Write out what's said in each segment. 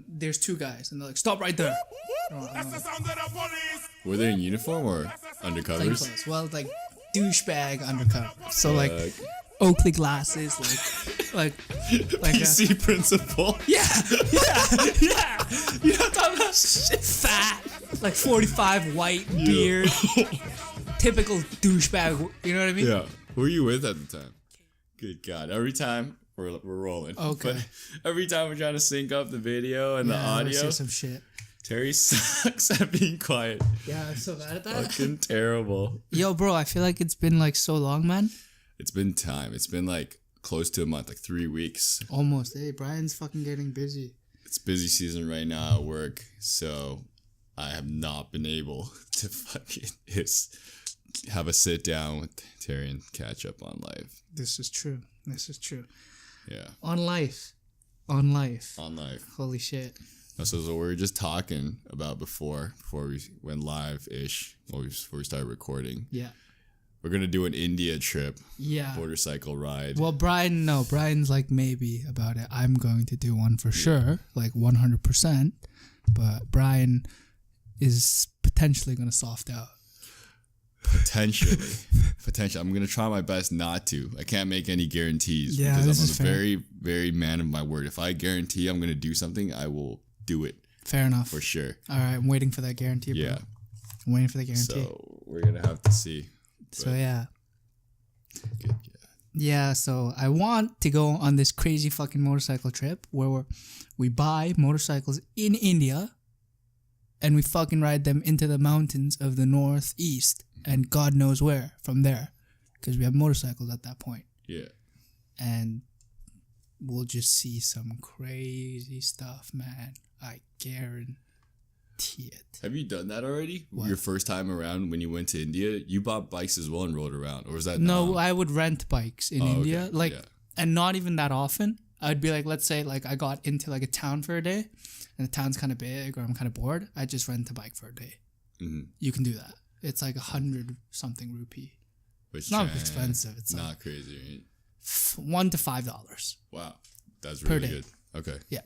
then there's two guys, and they're like, "Stop right there." That's the sound of the police. Were they in uniform or undercovers? Close. Well, like douchebag undercover. So like Oakley glasses, like PC principal. yeah. You know what I'm talking about? Fat, like 45, white beard, typical douchebag. You know what I mean? Yeah. Who were you with at the time? Good God! Every time we're rolling. Okay. But every time we're trying to sync up the video and the audio, say some shit. Terry sucks at being quiet. Yeah, I'm so bad at that. Fucking terrible. Yo, bro, I feel like it's been like so long, man. It's been time. It's been like close to a month, like 3 weeks. Almost. Hey, Brian's fucking getting busy. It's busy season right now at work, so I have not been able to fucking have a sit down with Terry and catch up on life. This is true. Yeah. On life. On life. Holy shit. So we were just talking about before we went live-ish, before we started recording. Yeah. We're going to do an India trip. Yeah. Motorcycle ride. Well, Brian's like maybe about it. I'm going to do one for sure, like 100%. But Brian is potentially going to soft out. Potentially. I'm going to try my best not to. I can't make any guarantees. Yeah, because this I'm is a fair. very, very man of my word. If I guarantee I'm going to do something, I will do it. Fair enough. For sure. All right, I'm waiting for that guarantee, bro. Yeah. I'm waiting for the guarantee. So we're going to have to see. So yeah. Good, Yeah, so I want to go on this crazy fucking motorcycle trip where we buy motorcycles in India and we fucking ride them into the mountains of the northeast and God knows where from there because we have motorcycles at that point. Yeah. And we'll just see some crazy stuff, man. I guarantee it. Have you done that already? What? Your first time around when you went to India, you bought bikes as well and rode around, or was that No, I would rent bikes in India, okay. and not even that often. I'd be like, let's say, like I got into like a town for a day, and the town's kind of big, or I'm kind of bored. I just rent a bike for a day. Mm-hmm. You can do that. It's like 100 something rupee. Which It's not expensive. It's not like crazy, right? $1 to $5. Wow, that's Per really day. good. Okay. Yeah.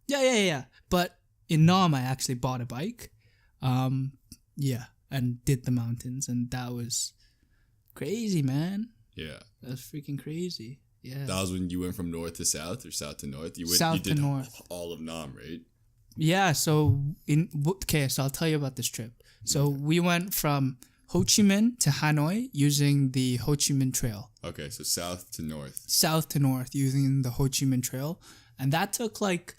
Yeah. But in Nam, I actually bought a bike. Yeah, and did the mountains, and that was crazy, man. Yeah. That was freaking crazy. Yeah. That was when you went from north to south or south to north. You South did to north. all of Nam, right? Yeah. So so I'll tell you about this trip. So we went from Ho Chi Minh to Hanoi using the Ho Chi Minh Trail. Okay, so south to north. South to north using the Ho Chi Minh Trail, and that took like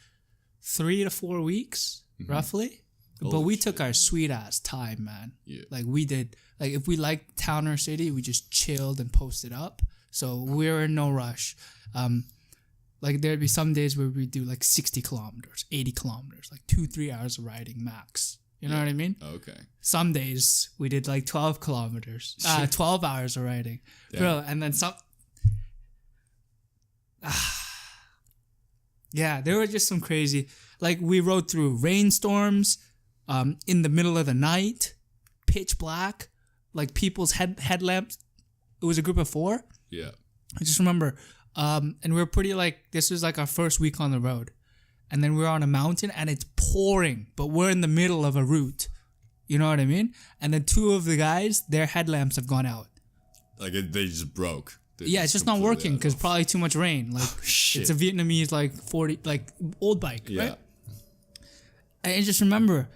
3 to 4 weeks, roughly. But we took our sweet ass time, man. Yeah. Like we did, like if we liked town or city, we just chilled and posted up. So we were in no rush. Like there'd be some days where we do like 60 kilometers, 80 kilometers, like 2-3 hours of riding max. You know what I mean? Okay. Some days we did like 12 kilometers, 12 hours of riding. Damn. Bro, and then some. Yeah, there were just some crazy, like we rode through rainstorms, in the middle of the night, pitch black, like people's headlamps. It was a group of 4. Yeah. I just remember, and we were pretty like, this was like our first week on the road. And then we were on a mountain and it's pouring, but we're in the middle of a route. You know what I mean? And then 2 of the guys, their headlamps have gone out. Like they just broke. Yeah, it's just not working because probably too much rain. Like shit. it's a Vietnamese like 40 like old bike, Yeah. right? And I just remember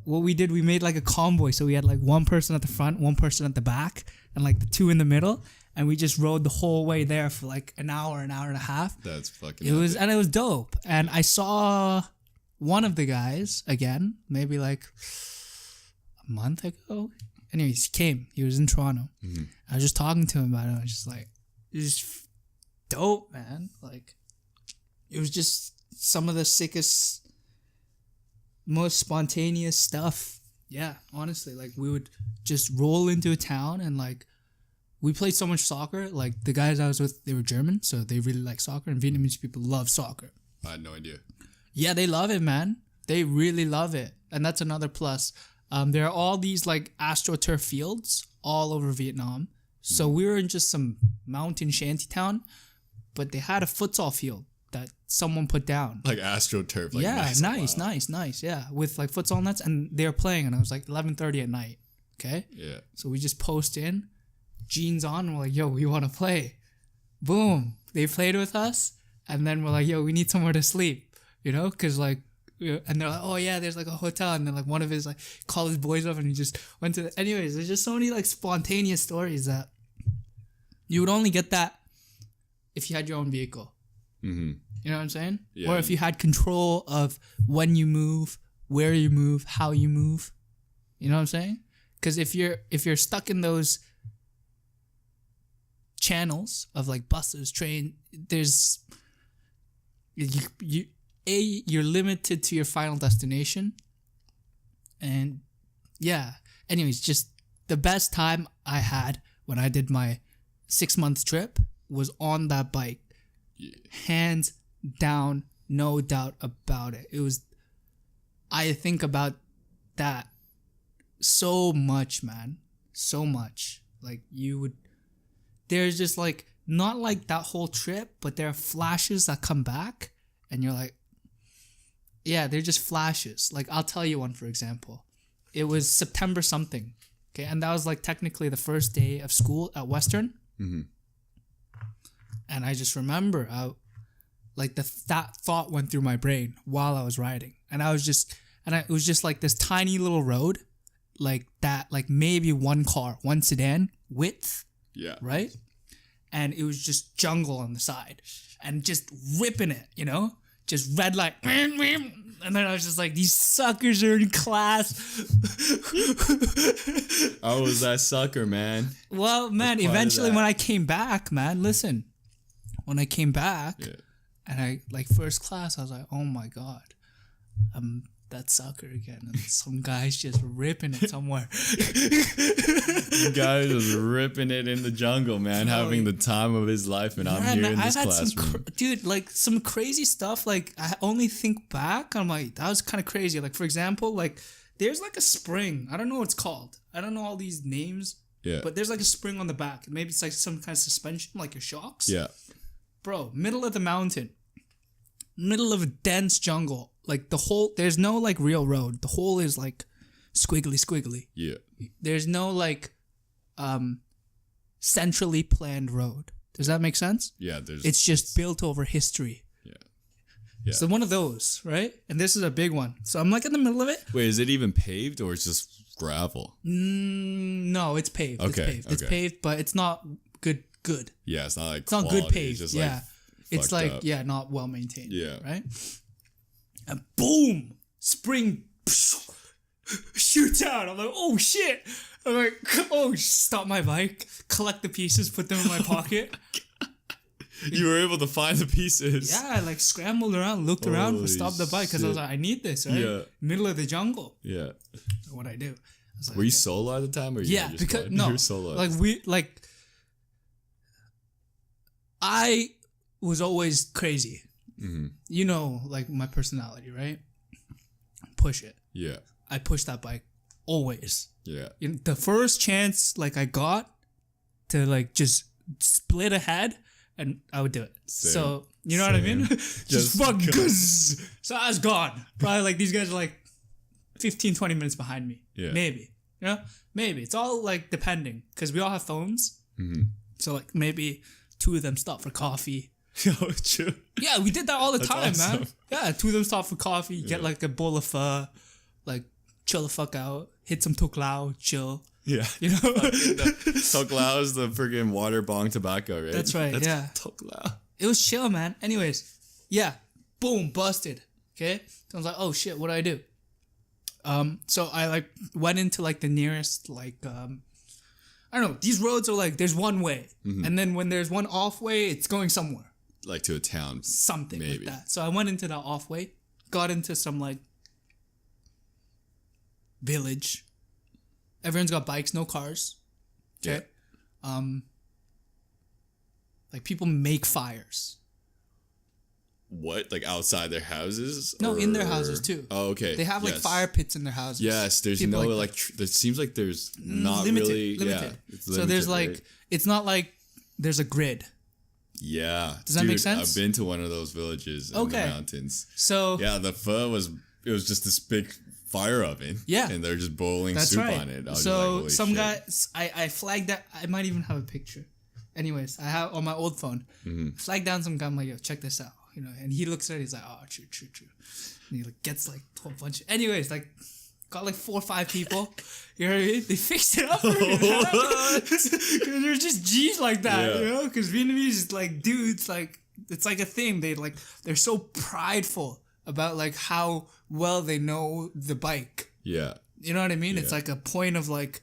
what we did. We made like a convoy, so we had like one person at the front, one person at the back, and like the 2 in the middle. And we just rode the whole way there for like an hour and a half. That's fucking. It was dope. And I saw one of the guys again, maybe like a month ago. Anyways, he came. He was in Toronto. Mm-hmm. I was just talking to him about it. I was just like, it was just dope, man. Like, it was just some of the sickest, most spontaneous stuff. Yeah, honestly, like we would just roll into a town and like, we played so much soccer. Like the guys I was with, they were German, so they really like soccer, and Vietnamese people love soccer. I had no idea. Yeah, they love it, man. They really love it, and that's another plus. There are all these like AstroTurf fields all over Vietnam. So we were in just some mountain shanty town, but they had a futsal field that someone put down. Like AstroTurf. Like Yeah, wow. nice. Yeah, with like futsal nets, and they were playing, and I was like 11:30 at night. Okay. Yeah. So we just post in, jeans on. And we're like, yo, we want to play. Boom. They played with us, and then we're like, yo, we need somewhere to sleep. You know, because like. And they're like, oh yeah, there's like a hotel, and then like one of his like called his boys up, and he just went to. Anyways, there's just so many like spontaneous stories that you would only get that if you had your own vehicle. Mm-hmm. You know what I'm saying? Yeah. Or if you had control of when you move, where you move, how you move. You know what I'm saying? Because if you're stuck in those channels of like buses, train, there's you're limited to your final destination. And yeah, anyways, just the best time I had when I did my 6-month trip was on that bike. Yeah. Hands down, no doubt about it. I think about that so much, man. So much. Like there's just like, not like that whole trip, but there are flashes that come back and you're like, yeah, they're just flashes. Like, I'll tell you one, for example. It was September something. Okay. And that was like technically the first day of school at Western. Mm-hmm. And I just remember that thought went through my brain while I was riding. And it was just like this tiny little road, like that, like maybe one sedan width. Yeah. Right? And it was just jungle on the side and just ripping it, you know? Just red light. And then I was just like, these suckers are in class. I was that sucker, man. Well, man, eventually when I came back, man, listen. When I came back and I, like, first class, I was like, oh my God. I'm that sucker again. And some guy's just ripping it somewhere. Guy was ripping it in the jungle, man, having the time of his life, and I'm here in this classroom. Dude, like some crazy stuff. Like I only think back, I'm like, that was kind of crazy. Like for example, like there's like a spring. I don't know what it's called. I don't know all these names. Yeah. But there's like a spring on the back. Maybe it's like some kind of suspension, like your shocks. Yeah. Bro, middle of the mountain, middle of a dense jungle. Like there's no like real road. The whole is like squiggly. Yeah. There's no like centrally planned road. Does that make sense? Yeah. It's just built over history. Yeah. So one of those, right? And this is a big one. So I'm like in the middle of it. Wait, is it even paved or it's just gravel? No, it's paved. Okay. It's paved, but it's not good. Yeah, it's not like it's not good paved. It's just yeah. like It's like up. not well maintained. Yeah. Right? And boom! Spring shoots out. I'm like, oh shit! I'm like, oh, stop my bike, collect the pieces, put them in my pocket. You were able to find the pieces. Yeah, I like scrambled around, looked around, Holy stopped the bike because I was like, I need this, right? Yeah. Middle of the jungle. Yeah. So what I do? I was like, Were you solo at the time, or you yeah, just because going? no, You were solo. I was always crazy. Mm-hmm. You know, like my personality, right? Push it. Yeah. I push that bike always. Yeah. The first chance like I got to like just split ahead, and I would do it. Same. So you know what I mean? just fuck. So I was gone. Probably like these guys are like 15-20 minutes behind me. Yeah. Maybe. You know? Maybe. It's all like depending because we all have phones. Mm-hmm. So like maybe 2 of them stop for coffee. Oh, true. Yeah, we did that all the That's time, awesome. man. Yeah, 2 of them stop for coffee, get like a bowl of pho, like chill the fuck out, hit some tuk lao, chill. Yeah. You know? Tuk lao is the friggin' water bong tobacco, right? That's right, yeah. Tuk lao. It was chill, man. Anyways, yeah, boom, busted. Okay? So I was like, oh shit, what do I do? So I like went into like the nearest like I don't know, these roads are like there's one way. Mm-hmm. And then when there's one off way, it's going somewhere. Like to a town. Something maybe. like that. So I went into that off way, got into some like village. Everyone's got bikes, no cars. Okay. Yeah. Like people make fires. What? Like outside their houses? No, in their houses too. Oh, okay. They have like fire pits in their houses. Yes, there's people no like there seems like there's not limited, really limited. Yeah. It's so there's like right? it's not like there's a grid. Yeah. Does that make sense? I've been to one of those villages in the mountains. So yeah, the pho was just this big fire oven. Yeah. And they're just boiling that's soup right. on it. I was So just some shit. guy, I flagged that. I might even have a picture. Anyways, I have on my old phone. Flagged down some guy. I'm like, yo, check this out. You know, and he looks at it. He's like, oh, true. And he like gets like a whole bunch. Anyways, like got like 4 or 5 people. You know what I mean? They fixed it up. Because they're just G's like that. Yeah. You know, because Vietnamese is like dudes. Like it's like a thing. They're so prideful about like how well they know the bike. Yeah. You know what I mean? Yeah. It's like a point of like,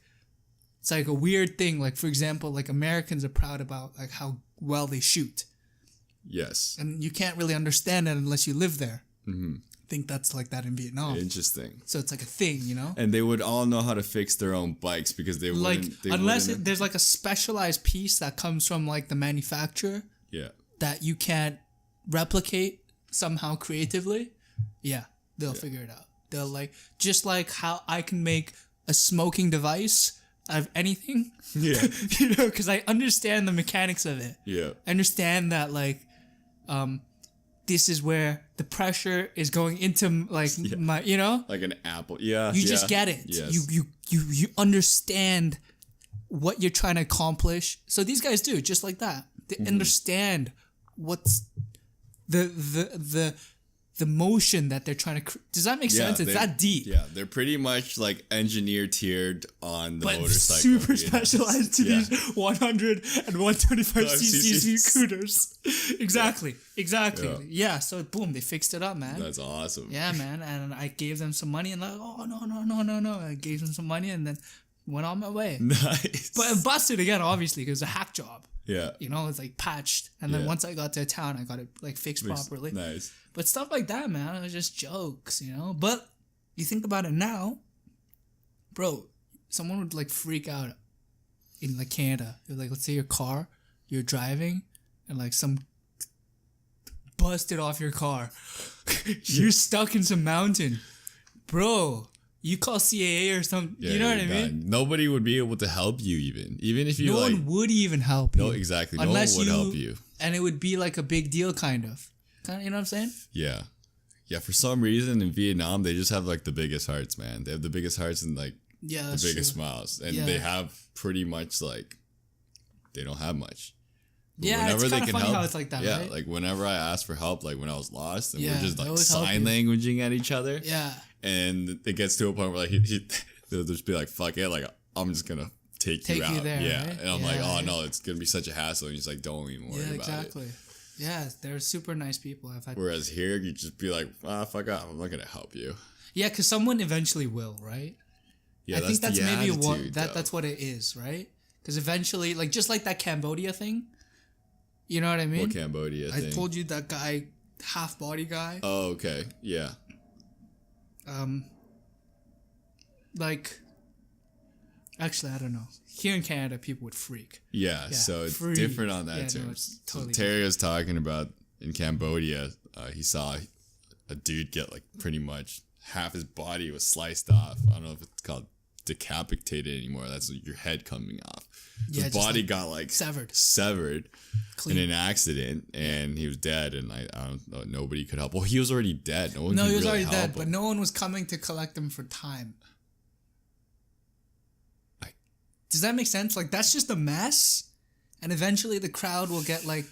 it's like a weird thing. Like for example, like Americans are proud about like how well they shoot, Yes. and you can't really understand it unless you live there. I think that's like that in Vietnam. Interesting. So it's like a thing, you know? And they would all know how to fix their own bikes because they Like wouldn't. They unless wouldn't- there's like a specialized piece that comes from like the manufacturer yeah. that you can't replicate somehow creatively, yeah, they'll figure it out. They'll like, just like how I can make a smoking device out of anything, Yeah. you know, because I understand the mechanics of it. Yeah. I understand that like, this is where the pressure is going into like my, you know, Like an apple. Yeah. you just get it. Yes. You understand what you're trying to accomplish. So these guys do just like that. They understand what's the motion that they're trying to. Does that make sense? It's that deep. Yeah, they're pretty much like engineer tiered on the But motorcycle. super you know? specialized to Yeah. these 100 and 125 cc cc's. scooters. Exactly. Yeah. So boom, they fixed it up, man. That's awesome. Yeah, man. And I gave them some money and like, oh no. I gave them some money and then went on my way. Nice. But it busted again, obviously, because it was a hack job. yeah. You know, it's like patched. And then Yeah. once I got to town, I got it like fixed properly. Nice. But stuff like that, man, it was just jokes, you know? But you think about it now, bro, someone would like freak out in like Canada. Like, let's say your car, you're driving, and like some busted off your car. You're stuck in some mountain. Bro, you call CAA or something. Yeah, you know what I you're mean? done. Nobody would be able to help you even if you No like. one would even help you. No, exactly. Unless no one would help you. And it would be like a big deal, kind of. You know what I'm saying? Yeah. Yeah, for some reason in Vietnam they just have like the biggest hearts, man. They have the biggest hearts and like Yeah, the that's biggest true. smiles. And Yeah. they have pretty much like they don't have much. But Yeah, it's kind of funny how it's like that, yeah, right? like whenever I asked for help, like when I was lost, and Yeah, we're just they like always help sign you. languaging at each other, Yeah. and it gets to a point where like they'll just be like, "Fuck it," like I'm just gonna take you Take you out, there, yeah. right? And I'm like, Yeah, "Oh yeah. no, it's gonna be such a hassle," and he's like, "Don't even worry Yeah, about exactly. it." Yeah, they're super nice people. I've had. Whereas here, you just be like, "Ah, fuck off, I'm not gonna help you." Yeah, because someone eventually will, right? Yeah, I think that's the maybe attitude, though. that's what it is, right? Because eventually, like just like that Cambodia thing, you know what I mean? What Cambodia I thing? told you that guy, half body guy. Oh, okay, yeah, Like, actually, I don't know. Here in Canada, people would freak. yeah. So it's free. different on that Yeah, no, term. it's totally so Terry was talking about in Cambodia, he saw a dude get like pretty much half his body was sliced off. I don't know if it's called decapitated anymore. That's your head coming off. Yeah, His just, body like, got like severed. in an accident, and he was dead. And I don't know, nobody could help. Well, he was already dead. No one. No, could he was really already dead, help but him. no one was coming to collect him for time. Does that make sense? Like, that's just a mess, and eventually the crowd will get like.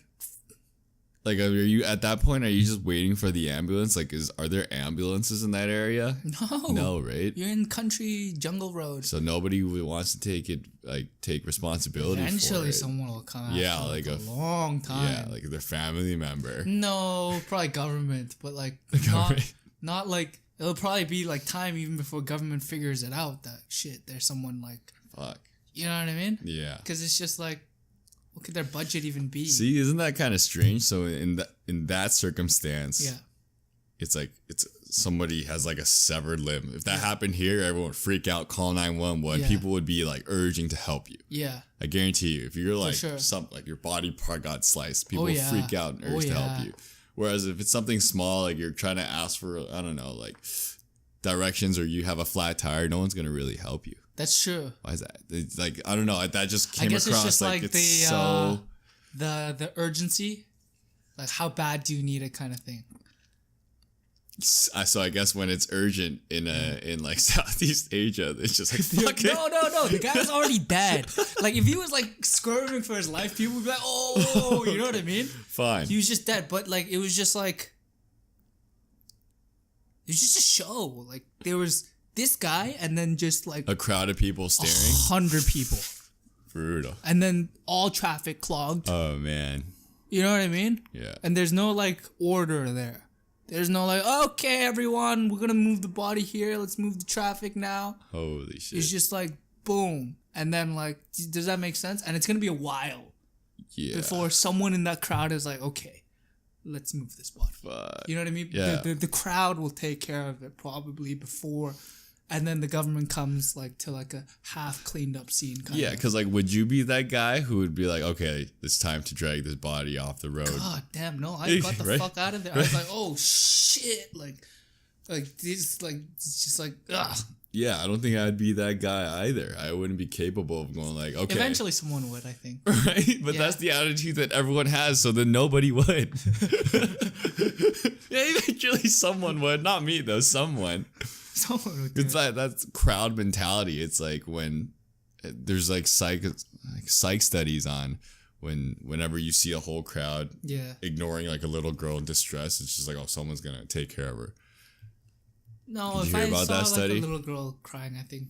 Like, are you at that point? Are you just waiting for the ambulance? Like, are there ambulances in that area? No. No, right? You're in country jungle road. So nobody wants to take responsibility Eventually, for it. someone will come out. Yeah, for like a a- long time. Yeah, like their family member. No, probably government, but like government. not like it'll probably be like time even before government figures it out that shit. There's someone like, Fuck. you know what I mean? Yeah. Because it's just like, what could their budget even be? See, isn't that kind of strange? So in that circumstance, Yeah. it's like somebody has like a severed limb. If that happened here, everyone would freak out, call 911. Yeah. People would be like urging to help you. Yeah. I guarantee you, if you're like sure. like your body part got sliced, people Oh, will yeah. freak out and Oh, urge to yeah. help you. Whereas if it's something small, like you're trying to ask for, I don't know, like directions, or you have a flat tire, no one's gonna really help you. That's true. Why is that? It's like, I don't know. That just came guess it's across just like like it's the, so. the urgency, like how bad do you need it kind of thing. So I guess when it's urgent in like Southeast Asia, it's just like fuck it. No. The guy's already dead. Like if he was like skirming for his life, people would be like, oh, you know what I mean? Fine. He was just dead, but like it was just a show. Like there was this guy, and then just like A crowd of people staring. 100 people, Brutal. and then all traffic clogged. Oh man. You know what I mean? Yeah. And there's no like order there. There's no like, okay, everyone, we're gonna move the body here. Let's move the traffic now. Holy shit. It's just like boom, and then like, does that make sense? And it's gonna be a while before someone in that crowd is like, okay, let's move this body. Fuck. You know what I mean? Yeah. The crowd will take care of it probably before, and then the government comes like to like a half cleaned up scene. Yeah, because like, would you be that guy who would be like, okay, it's time to drag this body off the road? God damn, no! I got the Right? fuck out of there. I was like, oh shit, like this, like it's just like ugh. Yeah, I don't think I'd be that guy either. I wouldn't be capable of going like, okay. Eventually, someone would, I think. Right? But Yeah. that's the attitude that everyone has, so then nobody would. Yeah, eventually someone would. Not me, though. Someone. Someone would do It's it. like, that's crowd mentality. It's like when there's like psych studies on whenever you see a whole crowd Yeah. ignoring like a little girl in distress, it's just like, oh, someone's going to take care of her. No, Did if you hear I about saw that like study? a little girl crying, I think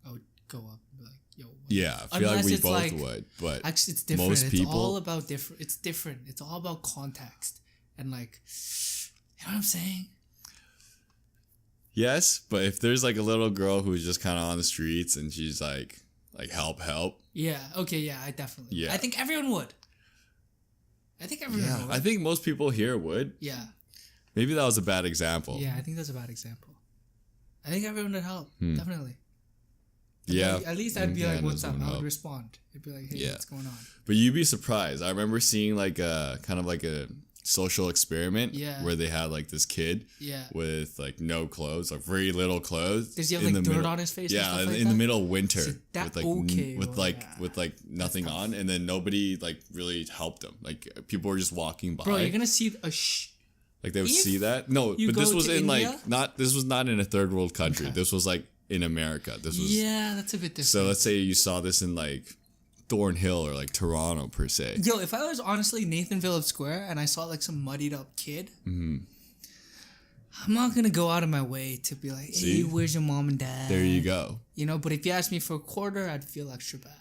I would go up and be like, yo. What? Yeah, I feel like Unless we it's both like- would. But Actually, it's different. most It's people- all about different. It's different. It's all about context and like, you know what I'm saying? yes, but if there's like a little girl who's just kind of on the streets and she's like help, Yeah. Okay. Yeah. I definitely. Yeah. I think everyone would. I think everyone would. I think most people here would. Yeah. Maybe that was a bad example. Yeah. I think that's a bad example. I think everyone would help. Definitely. Yeah. At least I'd be like, Indiana's "What's up?" would I would help. respond. I'd be like, "Hey, Yeah. what's going on?" But you'd be surprised. I remember seeing like a kind of like a social experiment Yeah. where they had like this kid Yeah. with like no clothes, like very little clothes. Does he have in like the dirt middle- on his face? and Yeah, stuff in like the that? middle of winter See, that with like okay, with well, like yeah. with like nothing on, and then nobody like really helped him. Like people were just walking by. Bro, you're gonna see a like they would if see that. No, you but this go was to in India- like not. This was not in a third world country. Okay. This was like in America. This was Yeah, that's a bit different. so. Let's say you saw this in like Thornhill or like Toronto per se. Yo, if I was honestly Nathan Phillips Square and I saw like some muddied up kid, I'm not gonna go out of my way to be like, "Hey, See? where's your mom and dad?" There you go. You know, but if you asked me for a quarter, I'd feel extra bad.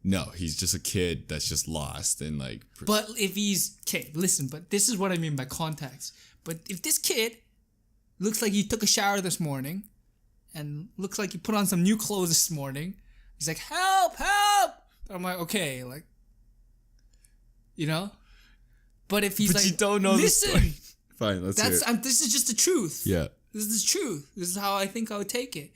No, he's just a kid that's just lost and like. But if he's okay, listen. But this is what I mean by context. But if this kid looks like he took a shower this morning, and looks like he put on some new clothes this morning, he's like, "Help! Help!" I'm like, okay, like, you know. But if he's But like, you don't know the listen, story. Fine, let's hear that's it. this is just the truth. Yeah. This is the truth. This is how I think I would take it.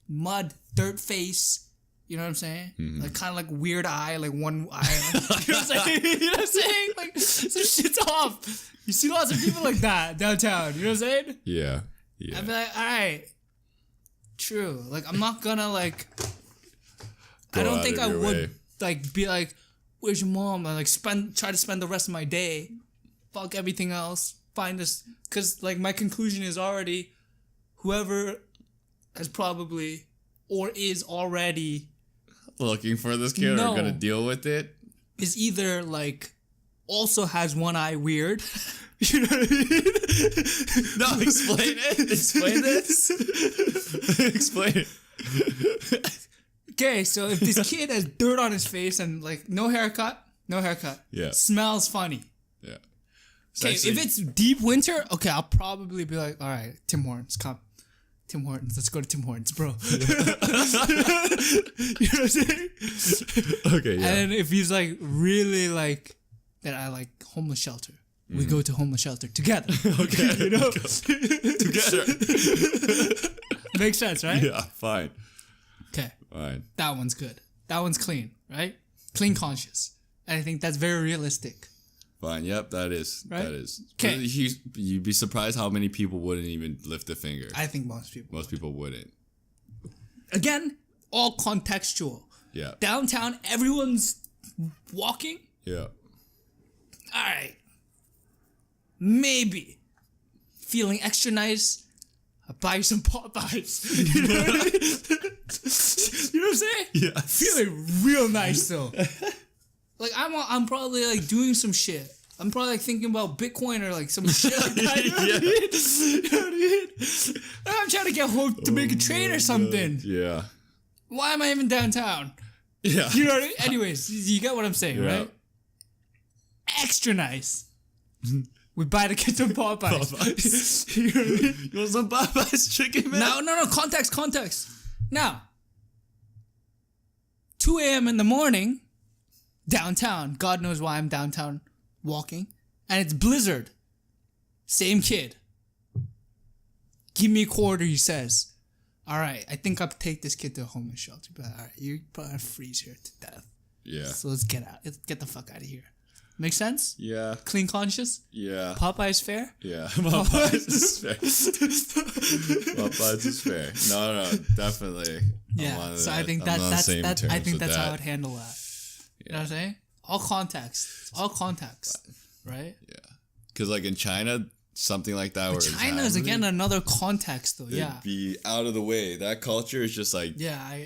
Mud, dirt face. You know what I'm saying? Mm-hmm. Like kind of like weird eye, like one eye. You know what I'm saying? You know what I'm saying? Like some shit's off. You see lots of people like that downtown. You know what I'm saying? Yeah. Yeah. I'd be like, all right, true. Like I'm not gonna like. Go I don't out think of I your would way. like be like, "Where's your mom?" And like try to spend the rest of my day, fuck everything else, find this, because like my conclusion is already, whoever has probably or is already Looking for this kid No. or gonna deal with it. is either like also has one eye weird. You know what I mean? No, explain it. Explain this. Explain it. Okay, so if this kid has dirt on his face and like no haircut, Yeah. smells funny. Yeah. Okay, if it's deep winter, okay, I'll probably be like, all right, Tim Hortons, come. Tim Hortons, let's go to Tim Hortons, bro. You know what I'm saying? okay, yeah. And if he's like really like that, I like homeless shelter. We go to homeless shelter together. Okay, You know? Sure. Makes sense, right? Yeah, fine. Okay, Fine. that one's good. That one's clean, right? Clean conscious. And I think that's very realistic. Fine. Yep, that is. Right? That is. 'Kay. But you'd be surprised how many people wouldn't even lift a finger. I think most people. Most people wouldn't. Again, all contextual. Yeah. Downtown, everyone's walking. Yeah. all right, maybe feeling extra nice. I'll buy you some Popeyes. You know what I mean? You know what I'm saying? Yeah. Feeling real nice though. Like I'm probably like doing some shit. I'm probably like thinking about Bitcoin or like some shit like that. You know what I mean? You know what I mean? I'm trying to get home to make a trade or something. God. Yeah. Why am I even downtown? Yeah. You know what I mean? Anyways, you get what I'm saying, Yeah. right? Extra nice. We buy the kid some Popeyes. You know what I mean? You want some Popeyes chicken, man? No. Context. Now, 2 a.m. in the morning, downtown. God knows why I'm downtown walking. And it's blizzard. Same kid. Give me a quarter, he says. All right, I think I'll take this kid to a homeless shelter. But all right, you're probably gonna freeze here to death. Yeah. So let's get out. Let's get the fuck out of here. Make sense? Yeah. Clean conscious? Yeah. Popeye's fair? Yeah. Popeyes is fair. Popeyes is fair. No, definitely. Yeah. So I think that's how I would handle that. You know what I'm saying? All context, right? Yeah. Because like in China, something like that. But China is again another context though. Yeah. Be out of the way. That culture is just like. Yeah,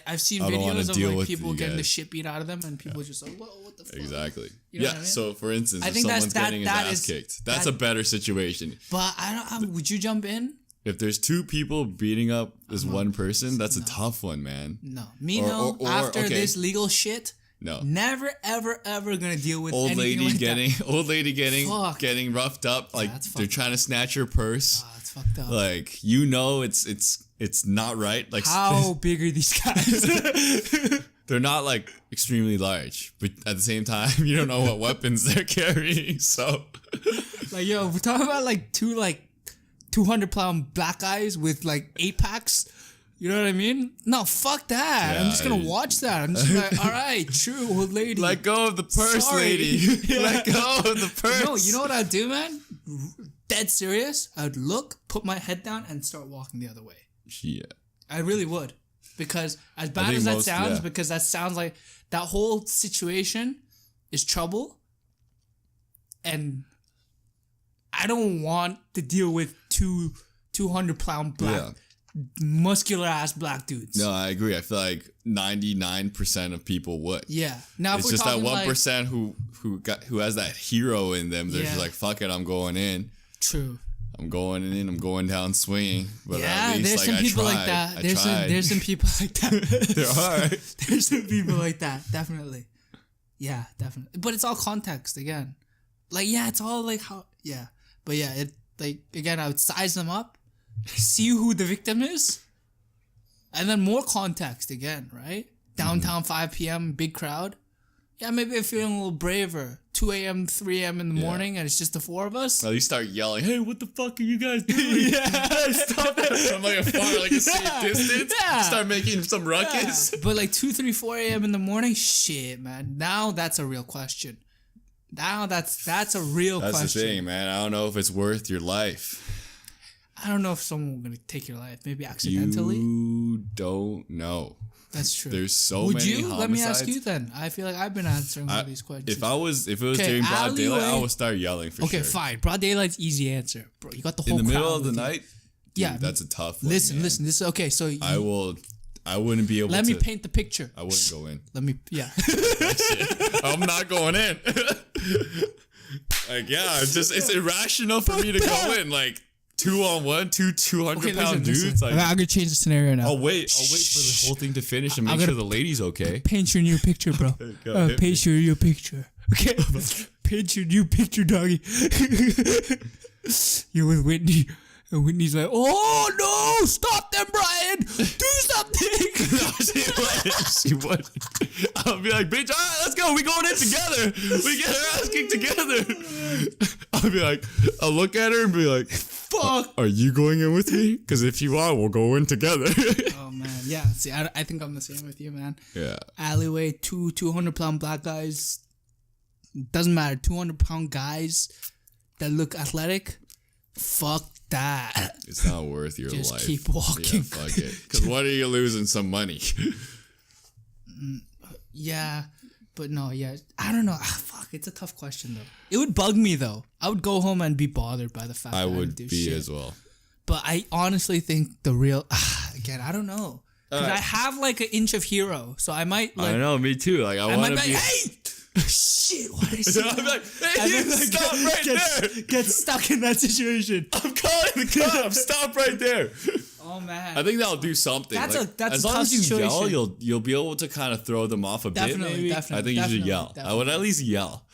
I've seen I don't wanna videos of deal like with people you getting the guys. shit beat out of them, and people just like, whoa, what the fuck? Exactly. You know Yeah. what I mean? So for instance, I if think someone's getting his ass kicked, that's a better situation. But would you jump in? If there's two people beating up this one person, that's a tough one, man. No. After this legal shit. No. Never, ever, ever gonna deal with Old lady like getting Fuck. getting roughed up, like that's they're trying to snatch your purse. Oh, it's fucked up. Like it's not right. Like how big are these guys? they're not like extremely large, but at the same time, you don't know what weapons they're carrying. So, like, yo, we're talking about like 200-pound black guys with like 8-packs. You know what I mean? No, fuck that. Yeah, I'm just gonna watch that. I'm just like, all right, true, old lady. let go of the purse, Sorry. lady. Yeah. Let go of the purse. No, you know what I'd do, man? Dead serious. I'd look, put my head down, and start walking the other way. Yeah. I really would. Because as bad think as that most- sounds, yeah. because that sounds like that whole situation is trouble. And I don't want to deal with 200-pound black, muscular ass black dudes. No, I agree. I feel like 99% of people would. Yeah. Now if It's we're just that talking 1% who has that hero in them. They're just Yeah. like, fuck it, I'm going in. True. I'm going in. I'm going down swinging. But Yeah, at least, there's some I people tried. like that. I There's tried. some people like that. There are. There's some people like that, definitely. Yeah, definitely. But it's all context again. Like, yeah, it's all like how. Yeah, but yeah, it like again, I would size them up, see who the victim is, and then more context again, right? Downtown, 5 p.m., big crowd. Yeah, maybe I'm feeling a little braver. 2 a.m., 3 a.m. in the morning, and it's just the four of us. At least start yelling, hey, what the fuck are you guys doing? Hey, stop it. From like afar, like a safe distance. Yeah. Start making some ruckus. But like 2, 3, 4 a.m. in the morning, shit, man. Now that's a real question. Now that's a real That's question. the thing, man. I don't know if it's worth your life. I don't know if someone's gonna take your life. Maybe accidentally. You don't know. That's true. There's so Would many you? homicides. Let me ask you then. I feel like I've been answering all these questions. If it was Okay, during broad daylight, I alleyway. would start yelling for sure. Okay, fine. Broad daylight's easy answer, bro. You got the whole In the middle crowd of the with you. night, dude, Yeah, that's a tough one. Listen. man. This is okay. So I wouldn't be able to. let me paint the picture. I wouldn't go in. Let me. Yeah. I'm not going in. Like, yeah, it's irrational for me to go in. Like, 2-on-1, 200-pound dudes. Like, I'm gonna change the scenario now. I'll wait for the whole thing to finish and I'm make gonna- sure the lady's okay. Paint your new picture, bro. Go, hit Paint your new picture. Okay. Paint your new picture, doggy. You're with Whitney. And Whitney's like, oh no, stop them, Brian. Do something. She would. I'll be like, bitch, all right, let's go. We going in together. We get her ass kicked together. I'll be like, I'll look at her and be like, Fuck. are you going in with me? Because if you are, we'll go in together. Oh man, yeah. See, I think I'm the same with you, man. Yeah. Alleyway, 200-pound black guys. Doesn't matter. 200-pound guys that look athletic. Fuck that. It's not worth your Just life. keep walking. Yeah, fuck it. Because what are you losing? Some money. Yeah. But no, yeah, I don't know. Fuck, it's a tough question though. It would bug me though. I would go home and be bothered by the fact I that I would didn't do be shit. as well. But I honestly think the real again, I don't know. Because I have like an inch of hero, so I might like. I know, me too. Like I want to be. Like, hey, shit! Why did I say that? I'm like, hey, you stop right there. Get stuck in that situation. I'm calling the cops. Stop right there. Oh man! I think that'll do something. That's as a long tough as you situation. yell, you'll be able to kind of throw them off a bit. Maybe. I think you should yell. I would at least yell.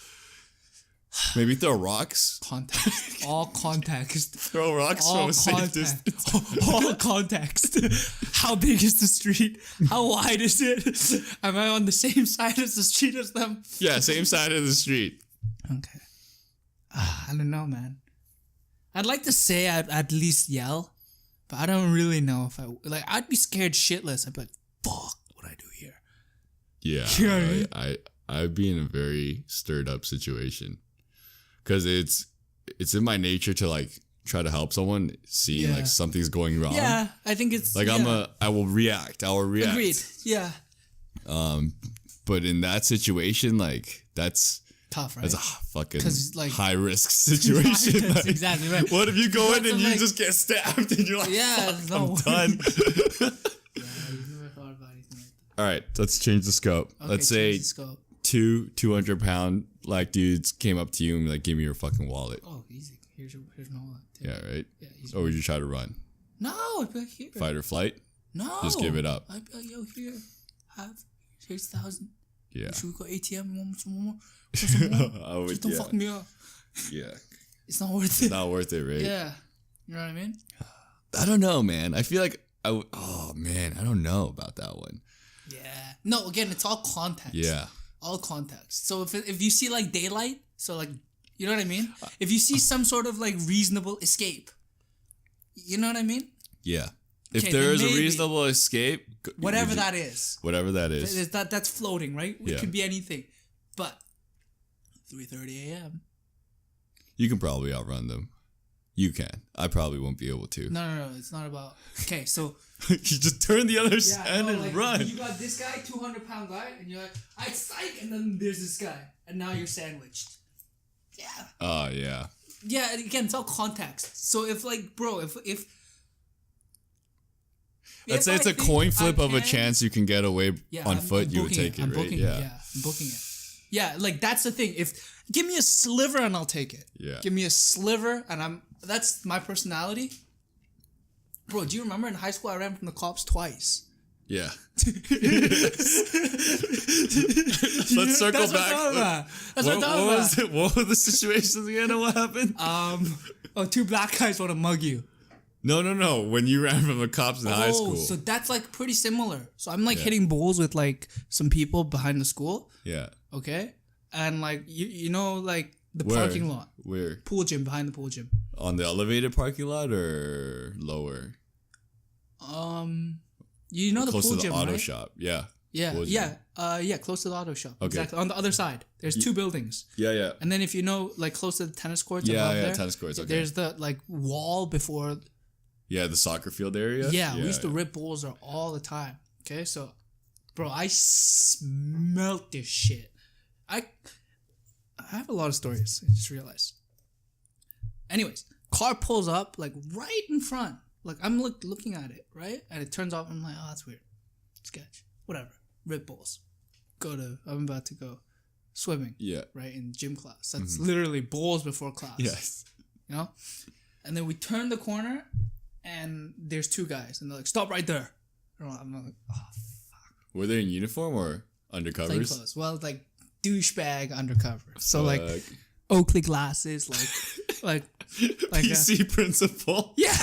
Maybe throw rocks. Context. All context. Throw rocks from a safe distance. All context. How big is the street? How wide is it? Am I on the same side as the street as them? Yeah, same side of the street. Okay. I don't know, man. I'd like to say I'd at least yell, but I don't really know if I like. I'd be scared shitless. I'd be like, "Fuck, what I do here?" Yeah, You know what I mean? I'd be in a very stirred up situation. Because it's in my nature to like try to help someone seeing like something's going wrong. Yeah, I think it's like I will react. Agreed. Yeah. But in that situation, like that's tough, right? That's a fucking like, high risk situation. That's Like, exactly right. What if you go in and you like, just get stabbed and you're like, yeah, fuck, no. I'm done. Yeah, I've never thought about anything like that. All right, let's change the scope. Okay, let's say two 200-pound black dudes came up to you and like, give me your fucking wallet. Oh, easy. Here's my wallet. Yeah, right? Yeah, easy. Or would you try to run? No, I'd be like, here. Fight or flight? No. Just give it up. I'd be like, yo, here. Here's 1,000. Yeah. Should we go ATM? You want some more? Some more? I would, Just don't fuck me up. Yeah. It's not worth it. Not worth it, right? Yeah. You know what I mean? I don't know, man. I feel like oh man, I don't know about that one. Yeah. No, again, it's all context. Yeah. All context. So if you see like daylight, so like, you know what I mean? If you see some sort of like reasonable escape, you know what I mean? Yeah. If Okay, there then is a maybe. reasonable escape, Whatever that is. Whatever that is. That's floating, right? It Yeah. could be anything. But 3:30 a.m. You can probably outrun them. You can. I probably won't be able to. No. It's not about. Okay, so. You just turn the other end and like, run. You got this guy, 200-pound guy, and you're like, I psych, and then there's this guy, and now you're sandwiched. Yeah. Oh, yeah. Yeah, and again, it's all context. So if like, bro, if Let's say I it's a think coin flip I of a can- chance you can get away on foot, you would take it, I'm right? booking Yeah. it. Yeah, I'm booking it. Yeah, like that's the thing. If give me a sliver and I'll take it. Yeah. Give me a sliver and that's my personality. Bro, do you remember in high school I ran from the cops twice? Yeah. Let's circle back. That's what I'm talking about. What was it? What were the situations again and what happened? Two black guys want to mug you. No. When you ran from the cops in high school. So that's like pretty similar. So I'm like hitting bulls with like some people behind the school. Yeah. Okay? And like you know like the Where? parking lot. Where? Pool gym, behind the pool gym. On the elevated parking lot or lower? You know the Close pool to the gym, auto right? shop. Yeah. Yeah, Pool yeah, gym. close to the auto shop. Okay. Exactly. On the other side, there's two buildings. Yeah. And then if you know, like close to the tennis courts Yeah, above there, tennis courts, okay. there's the like wall before. Yeah, the soccer field area. Yeah, we used to rip bulls there all the time. Okay, so, bro, I smelt this shit. I have a lot of stories. I just realized. Anyways, car pulls up like right in front. Like I'm looking at it, right? And it turns off. I'm like, oh, that's weird. Sketch. Whatever. Rip bulls. I'm about to go swimming. Yeah. Right? In gym class. That's literally bulls before class. Yes. You know? And then we turn the corner and there's two guys. And they're like, stop right there. And I'm like, oh, Were they in uniform or undercovers? plain clothes. Well, like douchebag undercover. So like Fuck. Oakley glasses, like PC principal. yeah.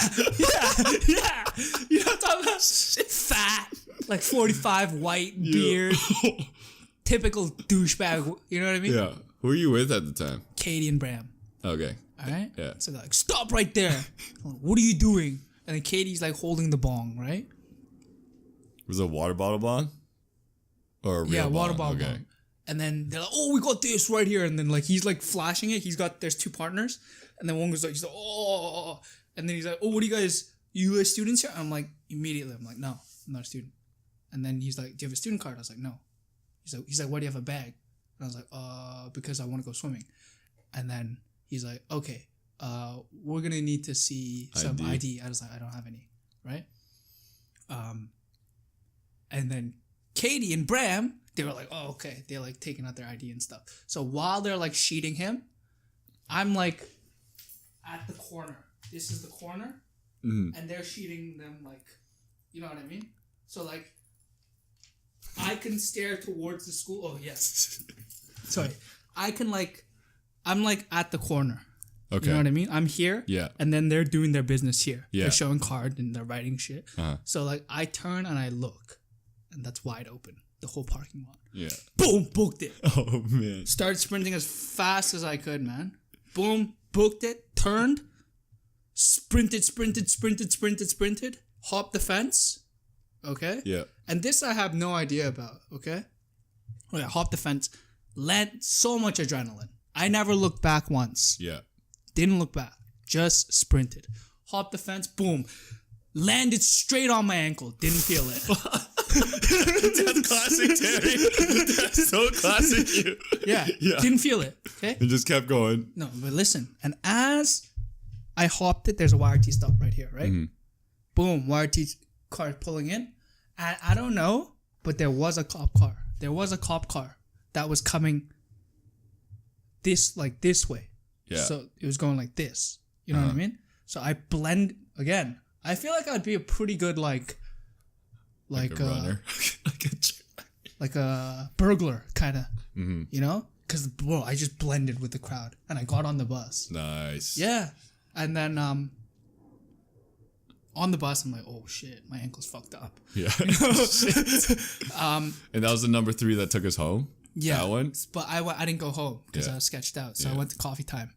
You know what I'm talking about? Fat, like 45, white beard, typical douchebag. You know what I mean? Yeah. Who were you with at the time? Katie and Bram. Okay. All right. Yeah. So they're like, stop right there. I'm like, what are you doing? And then Katie's like holding the bong, right? Was it a water bottle bong? Or a real water bong? bottle bong. And then they're like, oh, we got this right here. And then like he's like flashing it. There's two partners. And then one goes like, he's like, oh. And then he's like, oh, what are you guys students here? I'm like, immediately, I'm not a student. And then he's like, do you have a student card? I was like, no. He's like, why do you have a bag? And I was like, because I want to go swimming. And then he's like, okay, we're going to need to see some ID. I was like, I don't have any, right? And then Katie and Bram, they were like, oh, okay. They're like taking out their ID and stuff. So while they're like sheeting him, I'm like at the corner. This is the corner. And they're sheeting them like, you know what I mean? So like, I can stare towards the school. Oh, yes. Sorry. I can like, I'm like at the corner. Okay. You know what I mean? I'm here. Yeah. And then they're doing their business here. Yeah. They're showing card and they're writing shit. So like, I turn and I look. And that's wide open. The whole parking lot. Yeah. Boom, booked it. Oh, man. Started sprinting as fast as I could, man. Boom, booked it, turned, sprinted, hopped the fence. Okay? Yeah. And this I have no idea about, okay? Okay, hopped the fence, land so much adrenaline. I never looked back once. Yeah. Didn't look back. Just sprinted. Hopped the fence, boom. Landed straight on my ankle. Didn't feel it. That's classic Terry. That's so classic you. Yeah. Didn't feel it. Okay? And just kept going. No, but listen. And as I hopped it, there's a YRT stop right here, right? Boom, YRT car pulling in. And I don't know, but there was a cop car. There was a cop car that was coming this way. Yeah. So it was going like this. You know what I mean? So I blend again. I feel like I'd be a pretty good like a runner. like a burglar kind of. You know? Because bro, I just blended with the crowd and I got on the bus. Nice. Yeah. And then on the bus, I'm like, oh shit, my ankle's fucked up. Yeah. And that was the number 3 that took us home? Yeah. That one? But I didn't go home because I was sketched out. So I went to coffee time.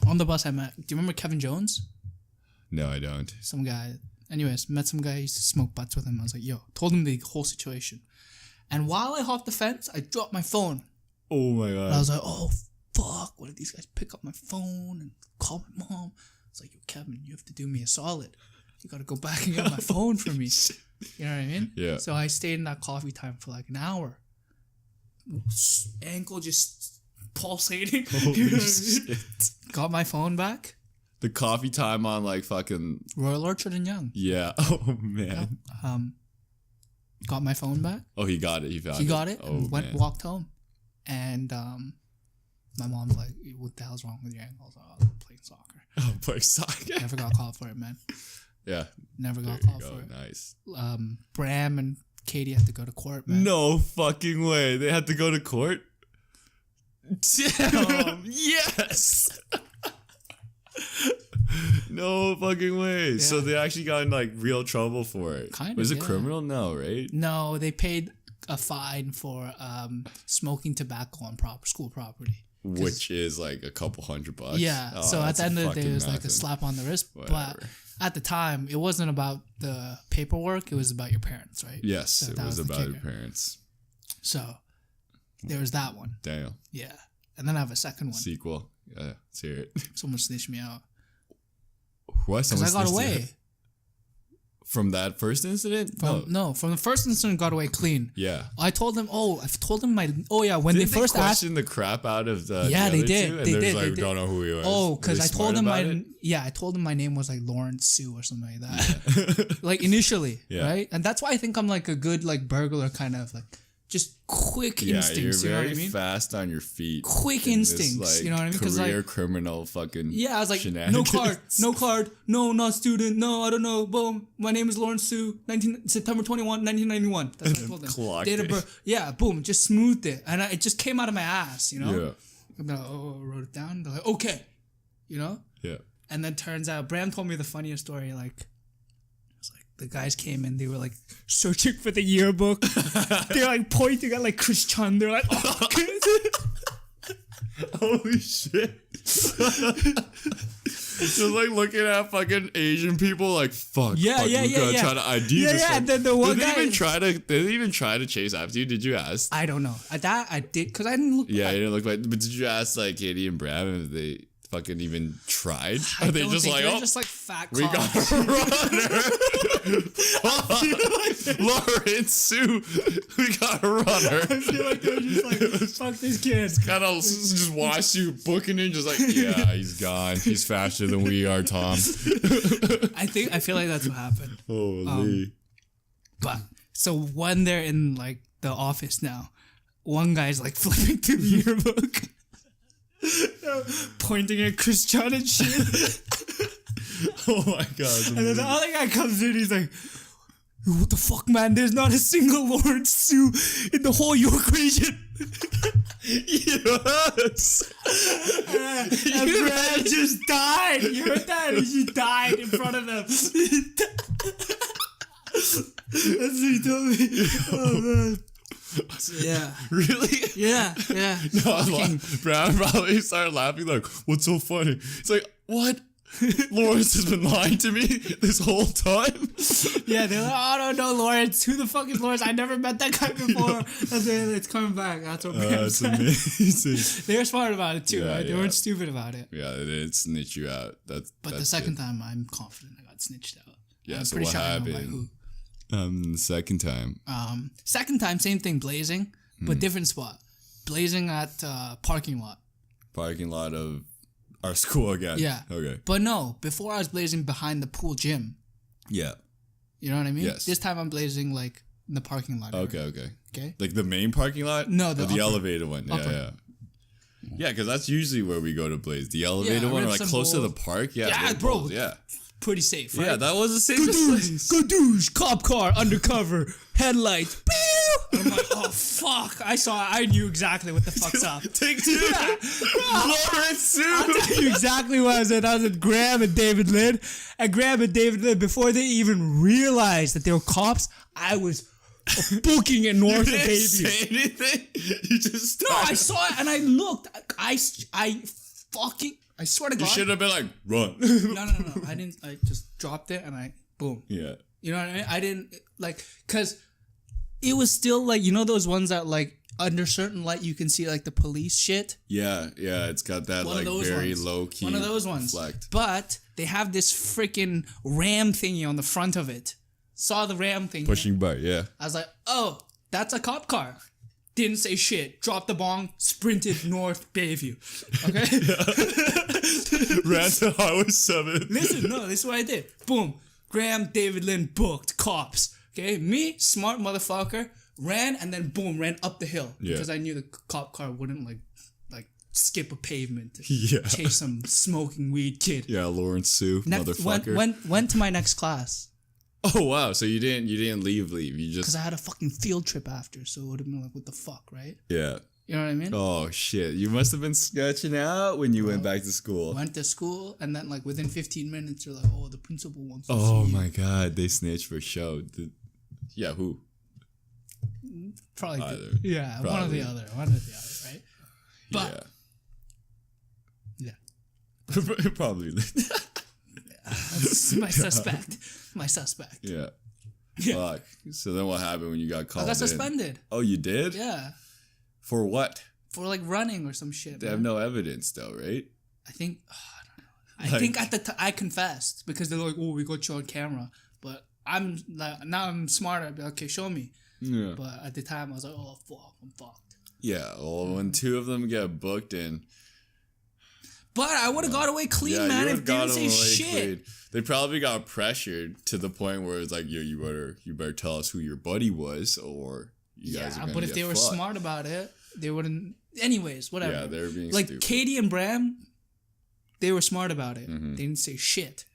On the bus, I met, do you remember Kevin Jones? No, I don't. Some guy. Anyways, met some guy, used to smoke butts with him. I was like, yo, told him the whole situation. And while I hopped the fence, I dropped my phone. Oh my God. And I was like, oh fuck, what if these guys pick up my phone and call my mom? It's like, yo, Kevin, you have to do me a solid. You gotta go back and get my phone for me. You know what I mean? Yeah. So I stayed in that coffee time for like an hour. Ankle just pulsating. Holy shit. Got my phone back. The coffee time on like fucking Royal Orchard and Young. Yeah. Oh man. Got my phone back. Oh, he got it. He got it. Oh, and man. walked home. And my mom's like, what the hell's wrong with your ankle? I was like, oh, I'm playing soccer. Oh, playing soccer. Never got called for it, man. Yeah. Never got called for it. Nice. Bram and Katie had to go to court, man. No fucking way. They had to go to court? Damn. Yes. No fucking way. Yeah. So they actually got in like real trouble for it. Kind of. Was it criminal? No, right? No, they paid a fine for smoking tobacco on school property. Which is like a couple $100. Yeah. Oh, so at the end of the day, it was nothing. like a slap on the wrist. Whatever. But at the time, it wasn't about the paperwork. It was about your parents, right? Yes, so it was about your parents. So there was that one. Damn. Yeah. And then I have a second one. Sequel. Yeah, let's hear it. Someone snitched me out. What? Because I got away. From that first incident? No, from the first incident, got away clean. Yeah. I've told them when Didn't they first asked. Question the crap out of the Yeah, the they other did. Two, and They they're did. like, They don't know who he was. Oh, because I told them I told them my name was like Lawrence Sue or something like that. Like initially, right? And that's why I think I'm like a good like burglar kind of like just quick instincts. You're very you know what I mean? fast on your feet. Quick instincts. This, like, you know what I mean? Because career criminal fucking. Yeah, I was like, no card, no, not student, no, I don't know. Boom, my name is Lawrence Sue, September 21, 1991. That's what I told them. Clocked Date of birth. Yeah, boom, just smoothed it, and it just came out of my ass. You know? Yeah. I'm like, oh, I wrote it down. They're like, okay, you know? Yeah. And then turns out, Bram told me the funniest story. Like, it's like the guys came in, they were like searching for the yearbook. They're like pointing at like Chris Chun. They're like, oh. Holy shit. Just like looking at fucking Asian people like, fuck. Yeah. Try to ID this. And then the one did guy. They didn't even try to chase after you? Did you ask? I don't know. That I did, because I didn't look. Yeah, you didn't look like. But did you ask like Katie and Bram if they fucking even tried? I Are they don't just think like, they're oh, just like fat we got cops. a runner. Lawrence, Sue, we got a runner. I feel like they're just like, fuck this kid. Kind of just watch you booking him, just like, yeah, he's gone. He's faster than we are, Tom. I feel like that's what happened. Holy. But so when they're in like the office now, one guy's like flipping through the yearbook, pointing at Christian and shit. Oh my god. And then the other guy comes in, he's like, what the fuck, man? There's not a single Lawrence Sue in the whole York region. Yes. And Brad just died. You heard that? He just died in front of them. That's what he told me. Oh, man. Yeah. Really? Yeah. No, Brown probably started laughing like, what's so funny? It's like, what? Lawrence has been lying to me this whole time? Yeah, they're like, oh, no, Lawrence. Who the fuck is Lawrence? I never met that guy before. And then it's coming back. That's what Brad That's said. amazing. They were smart about it too, Yeah, right? They yeah. weren't stupid about it. Yeah, they didn't snitch you out. But The second time, I'm confident I got snitched out. Yeah, I'm so pretty what sure I know by happened? who. The second time. Second time, same thing, blazing, but different spot. Blazing at parking lot. Parking lot of our school again. Yeah. Okay. But no, before I was blazing behind the pool gym. Yeah. You know what I mean? Yes. This time I'm blazing like in the parking lot. area. Okay. Okay. Like the main parking lot? No, Or the the upper. elevated one. Upper. Yeah. Yeah, because that's usually where we go to blaze. The elevated one, or like Rips and close to the Bowls. park. Yeah, Yeah, Red bro. Bulls, yeah. Pretty safe, right? Yeah, that was the safest place. Gadoosh, cop car, undercover, headlights. Pew! I'm like, oh fuck! I knew exactly what the fuck's up. Take two. Lawrence I'll Sue. tell you exactly what I was at. I was at Graham and David Lynn. At Graham and David Lynn, before they even realized that they were cops, I was booking it north of Didn't Bayview. say anything. You just No, I saw it and I looked. I swear to You God. should have been like, run. No. I didn't. I just dropped it and I boom. Yeah. You know what I mean? I didn't like because it was still like, you know those ones that like under certain light you can see like the police shit. Yeah. It's got that One like of those very ones. low key. One of those ones. Reflect. But they have this freaking ram thingy on the front of it. Saw the ram thing. Pushing by, yeah. I was like, oh, that's a cop car. Didn't say shit. Dropped the bong. Sprinted north Bayview. Okay. Ran to Highway 7. Listen, no, this is what I did. Boom. Graham, David Lynn booked cops. Okay, me, smart motherfucker, ran and then boom, ran up the hill Yeah. because I knew the cop car wouldn't like skip a pavement to Yeah. chase some smoking weed kid. Yeah, Lawrence Sue, motherfucker. Went to my next class Oh wow, so you didn't leave. You because just I had a fucking field trip after, so it would have been like, what the fuck, right? yeah. You know what I mean? Oh shit, you must have been sketching out when you went back to school. Went to school and then like within 15 minutes you're like, oh, the principal wants to Oh see you. my god, they snitched for show. Yeah, who? Probably Either. yeah, one or Probably. the other, right? But yeah. Probably. That's my suspect. My suspect. Yeah. Yeah. Fuck. So then what happened when you got called I got in? suspended. Oh, you did? Yeah. For what? For like running or some shit. They man. have no evidence though, right? I think I don't know. I think at the time I confessed because they're like, "Oh, we got you on camera." But I'm like, now I'm smarter. I'd be like, okay, show me. Yeah. But at the time, I was like, "Oh fuck, I'm fucked." Yeah. Well, when two of them get booked in, But I would have got away clean, man. you If would've got didn't say them shit. away clean. They probably got pressured to the point where it's like, yo, you better tell us who your buddy was, or you guys are Yeah, gonna but if get they were fucked. smart about it, they wouldn't. Anyways, whatever. Yeah, they were being like stupid. Katie and Bram, they were smart about it. Mm-hmm. They didn't say shit.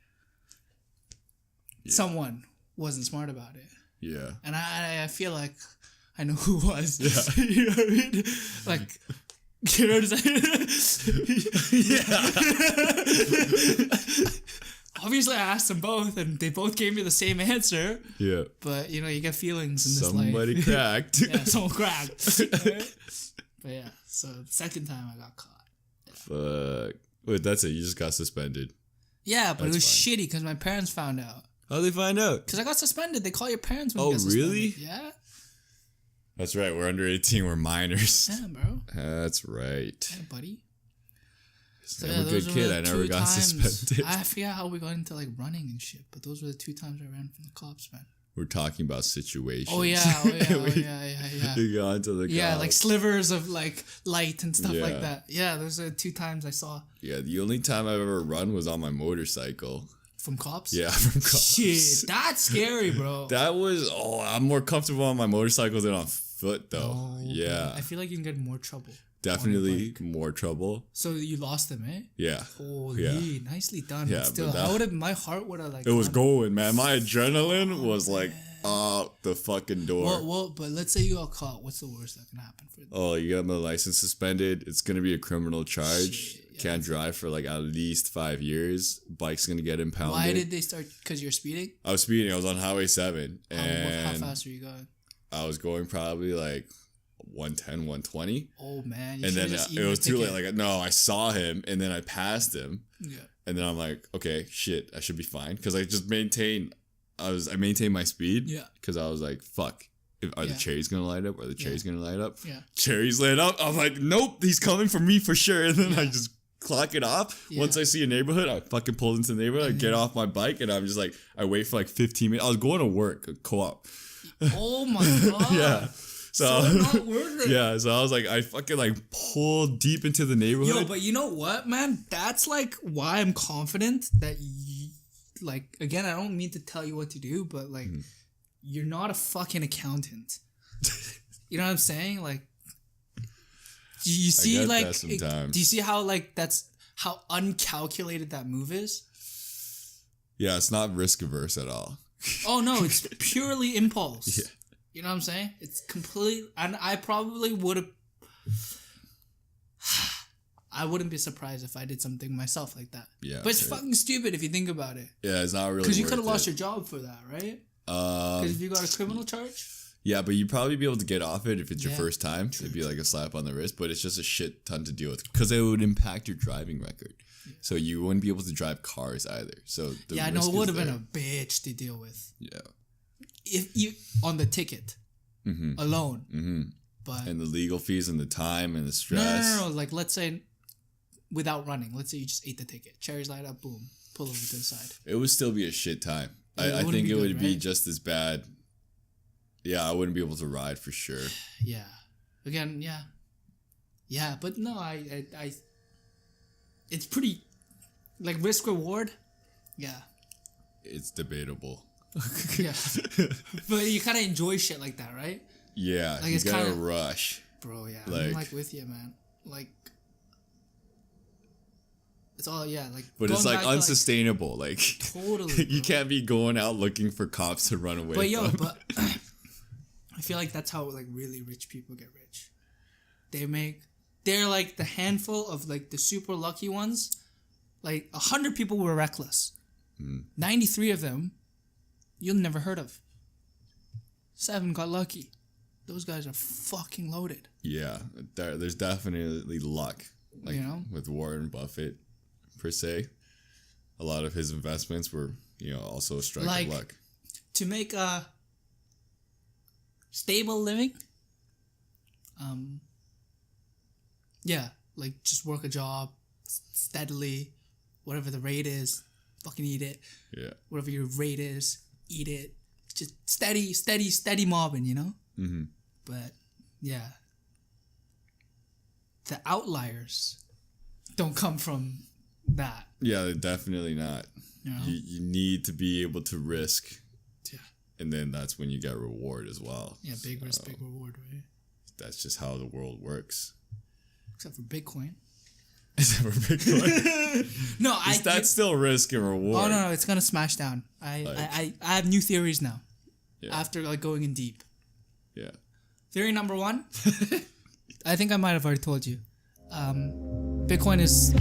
Someone wasn't smart about it. Yeah. And I feel like I know who was. Yeah. You know what I mean? Like, you know what I'm saying? Obviously, I asked them both, and they both gave me the same answer. Yeah. But, you know, you get feelings in this Somebody life. cracked. Yeah, someone cracked. Right? But yeah, so the second time I got caught. Fuck. Wait, that's it. You just got suspended. Yeah, but it was That's shitty because my parents found out. How'd they find out? Because I got suspended. They call your parents when Oh, you get suspended. really? Yeah. That's right. We're under 18. We're minors. Yeah, bro. That's right. Yeah, buddy. So I'm a good those were kid. the I never two got times. suspended. I forget how we got into like running and shit, but those were the 2 times I ran from the cops, man. We're talking about situations. Oh yeah, yeah. You got into the Yeah, cops. like slivers of like light and stuff Yeah. like that. Yeah, those are 2 times I saw Yeah, the only time I've ever run was on my motorcycle. from cops. Yeah, from cops. Shit, that's scary, bro. That was, I'm more comfortable on my motorcycle than on foot, though. Oh, Yeah, I feel like you can get in more trouble. definitely more trouble. So you lost them, eh? Yeah. Holy, Yeah. nicely done. Yeah, but still, but that- I would have. My heart would have like. It was gone- going, man. My adrenaline was like out the fucking door. Well, but let's say you got caught. What's the worst that can happen for them? Oh, you got my license suspended. It's gonna be a criminal charge. Shit, yeah. Can't drive for like at least 5 years. Bike's gonna get impounded. Why did they start? Because you're speeding. I was speeding. I was on Highway 7, How and fast are you going? I was going probably like 110, 120. Oh man! You And then should've just it eaten was the too late. ticket. Like, no, I saw him, and then I passed him, Yeah. and then I'm like, okay, shit, I should be fine because I just maintained. I maintained my speed. Yeah. Because I was like, fuck. Are the Yeah. cherries gonna light up? Are the cherries gonna light up? Yeah. Cherries lit up. I'm like, nope, he's coming for me for sure. And then I Yeah. just clock it off. Yeah. Once I see a neighborhood, I fucking pull into the neighborhood. I get off my bike, and I'm just like, I wait for like 15 minutes. I was going to work, a co-op. Oh my god. Yeah. So, not worth it. yeah, so I was like, I fucking like pulled deep into the neighborhood. Yo, but you know what, man? That's like why I'm confident that like again, I don't mean to tell you what to do, but like you're not a fucking accountant. You know what I'm saying? Like you see get like that sometimes. do you see how like that's how uncalculated that move is? Yeah, it's not risk averse at all. Oh no, it's purely impulse. Yeah. You know what I'm saying? It's complete, and I probably would have. I wouldn't be surprised if I did something myself like that. Yeah, but it's okay. fucking stupid if you think about it. Yeah, it's not really Because you worth could have lost it. your job for that, right? Because if you got a criminal charge. Yeah, but you'd probably be able to get off it if it's your Yeah. first time. It'd be like a slap on the wrist, but it's just a shit ton to deal with because it would impact your driving record. So you wouldn't be able to drive cars either. So the Yeah, no, risk it would is have been there. a bitch to deal with Yeah. if you on the ticket alone. Mm-hmm. But And the legal fees and the time and the no, stress. no. Like let's say without running. Let's say you just ate the ticket. Cherries light up. Boom. Pull over to the side. It would still be a shit time. Yeah, it I wouldn't think be it good, would be right? just as bad. Yeah, I wouldn't be able to ride for sure. Yeah. Again, yeah. Yeah, but no, I it's pretty like risk reward. Yeah. It's debatable. Yeah. But you kind of enjoy shit like that, right? Yeah, Like, you it's gotta kinda- rush. Bro, yeah. Like- I'm like with you, man. Like it's all like But it's going like back to, unsustainable. Like, Totally, you bro. can't be going out looking for cops to run away But yo, from. but I feel like that's how like really rich people get rich. They're like the handful of like the super lucky ones. Like 100 people were reckless. 93 of them you'll never heard of. 7 got lucky. Those guys are fucking loaded. Yeah, there's definitely luck. Like You know? with Warren Buffett, per se, a lot of his investments were, also a strike Like- of luck. To make a stable living, yeah, like just work a job steadily, whatever the rate is, fucking eat it. Yeah, Whatever your rate is, eat it. Just steady mobbing, you know? mm-hmm. But yeah, the outliers don't come from that. Yeah, they're definitely not. You know? You need to be able to risk, Yeah, and then that's when you get reward as well. yeah, big risk, big reward, right? That's just how the world works. Except for Bitcoin. Except for Bitcoin. No, That's still risk and reward. Oh no, it's gonna smash down. I have new theories now. Yeah. After like going in deep. Yeah. Theory number 1. I think I might have already told you. Bitcoin is